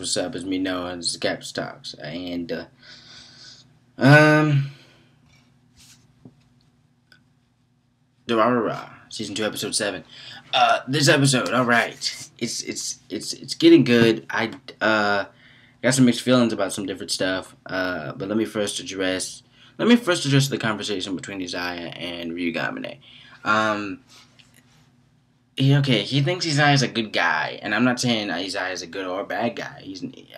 what's up? It's me, Noah. This is CabbageTalks. And, DRRR, Season 2, Episode 7. This episode, alright. It's getting good. I got some mixed feelings about some different stuff. But let me first address the conversation between Isaiah and Ryugamine. He thinks Isaiah is a good guy, and I'm not saying Isaiah is a good or a bad guy.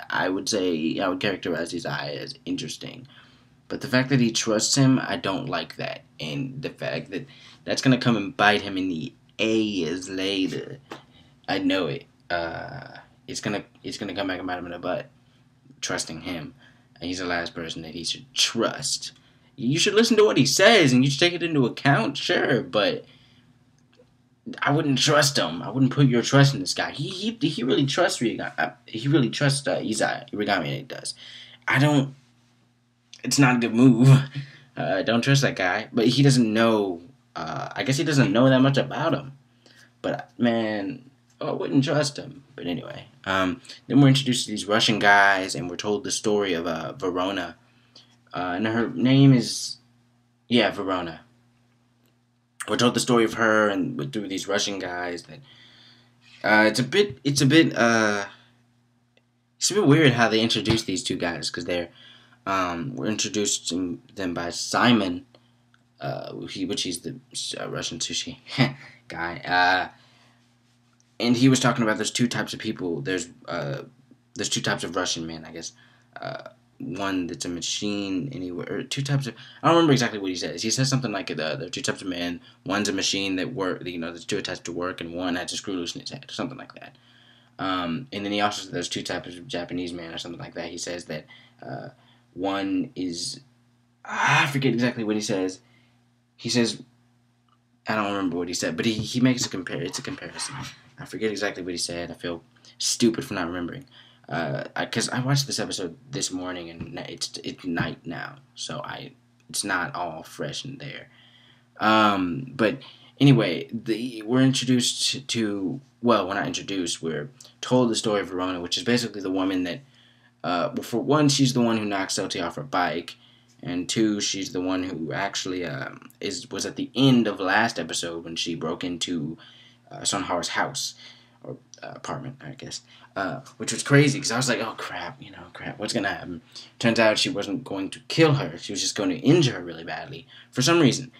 I would characterize Isaiah as interesting, but the fact that he trusts him, I don't like that, and the fact that that's gonna come and bite him in the ass later. I know it. It's gonna come back and bite him in the butt. Trusting him, and he's the last person that he should trust. You should listen to what he says, and you should take it into account, sure, but I wouldn't trust him. I wouldn't put your trust in this guy. He really trusts Ryugami. He really trusts Isaiah. Ryugami does. I don't. It's not a good move. I don't trust that guy. But he doesn't know. I guess he doesn't know that much about him. But man, I wouldn't trust him. But anyway, then we're introduced to these Russian guys, and we're told the story of Verona, and her name is Verona. We're told the story of her and through these Russian guys that it's a bit weird how they introduce these two guys, because we're introducing them by Simon, which he's the Russian sushi guy, and he was talking about there's two types of people. There's two types of Russian men, I guess. One that's a machine, or two types of. I don't remember exactly what he says. He says something like there are two types of men. One's a machine that work, that's too attached to work, and one has a screw loose in its head, or something like that. And then he also says there's two types of Japanese men, or something like that. He says that one is, I forget exactly what he says. He says, I don't remember what he said, but he makes it's a comparison. I forget exactly what he said. I feel stupid for not remembering. Because I watched this episode this morning, and it's night now, so it's not all fresh in there. But anyway, we're introduced to, well, we're not introduced, we're told the story of Verona, which is basically the woman that, for one, she's the one who knocked Celti off her bike, and two, she's the one who actually was at the end of last episode when she broke into Sonhar's house, or apartment, I guess. Which was crazy, because I was like, oh crap, what's going to happen? Turns out she wasn't going to kill her. She was just going to injure her really badly, for some reason.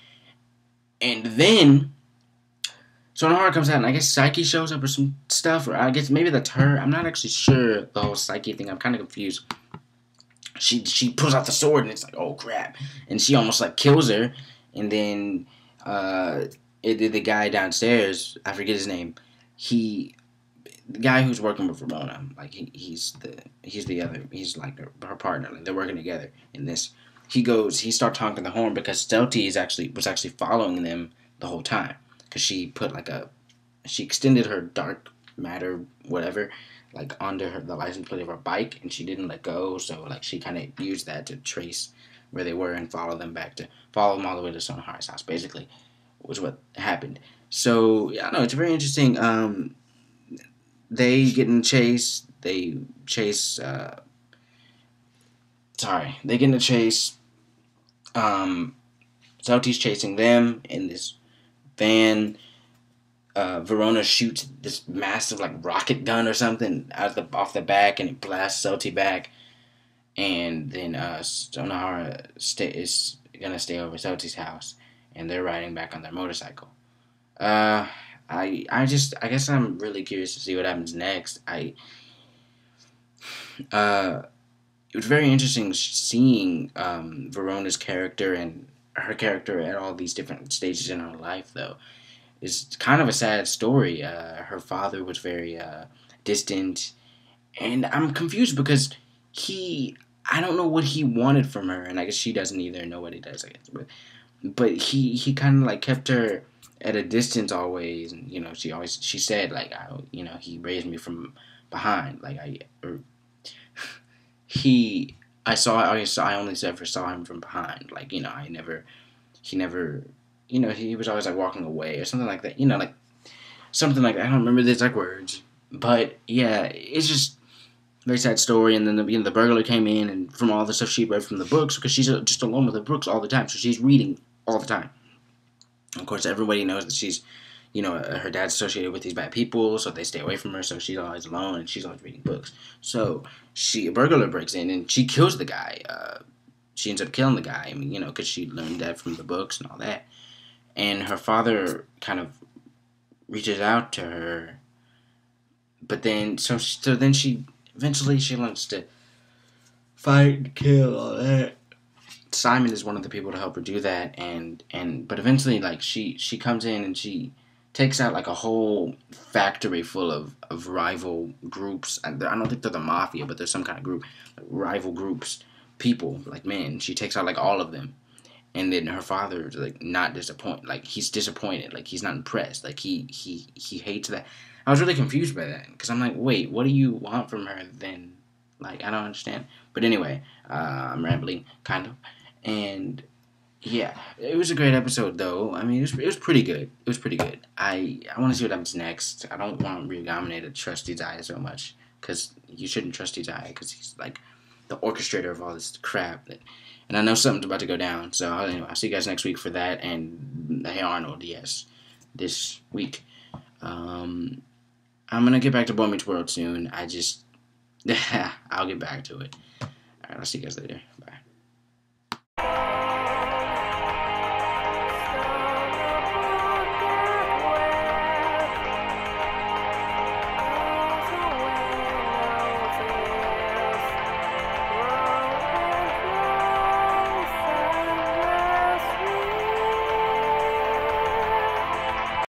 And then, Sonhara comes out, and I guess Psyche shows up or some stuff, or I guess maybe that's her. I'm not actually sure, the whole Psyche thing. I'm kind of confused. She pulls out the sword, and it's like, oh crap. And she almost, kills her. And then, the guy downstairs, I forget his name, the guy who's working with Verona, he's like her partner, they're working together in this. He starts honking the horn because Celti was actually following them the whole time, because she put she extended her dark matter whatever onto the license plate of her bike, and she didn't let go, so she kind of used that to trace where they were and follow them all the way to Sonhar's house, basically, was what happened. So yeah, no, it's very interesting. They get in a chase. They get in a chase. Celti's chasing them in this van. Verona shoots this massive rocket gun or something off the back, and it blasts Celti back. And then Sonhara is gonna stay over Celti's house, and they're riding back on their motorcycle. I guess I'm really curious to see what happens next. It was very interesting seeing Verona's character and her character at all these different stages in her life, though. It's kind of a sad story. Her father was very distant, and I'm confused because I don't know what he wanted from her, and I guess she doesn't either know what he does, I guess. But he kind of like kept her at a distance always, and she said he raised me from behind, I only ever saw him from behind, he was always walking away or something like that, something like that. I don't remember the exact words, but yeah, it's just very sad story. And then the burglar came in, and from all the stuff she read from the books, because she's just alone with the books all the time, so she's reading all the time. Of course, everybody knows that she's, her dad's associated with these bad people, so they stay away from her. So she's always alone, and she's always reading books. So a burglar breaks in, and she kills the guy. She ends up killing the guy. I mean, because she learned that from the books and all that. And her father kind of reaches out to her, but then then she eventually she learns to fight, kill, all that. Simon is one of the people to help her do that, but eventually, like, she comes in and she takes out like a whole factory full of rival groups. I don't think they're the mafia, but there's some kind of group, like, rival groups, people, like men. She takes out like all of them, and then her father is like not disappointed. Like, he's disappointed. Like, he's not impressed. Like, he hates that. I was really confused by that, because I'm like, wait, what do you want from her then? Like, I don't understand. But anyway, I'm rambling, kind of. And yeah, it was a great episode, though. I mean, it was pretty good. It was pretty good. I want to see what happens next. I don't want Ryugamine to trust Izaya so much, because you shouldn't trust Izaya, because he's like the orchestrator of all this crap. And I know something's about to go down. So anyway, I'll see you guys next week for that. And Hey Arnold, yes, this week. I'm gonna get back to Boy Meets World soon. I'll get back to it. Alright, I'll see you guys later.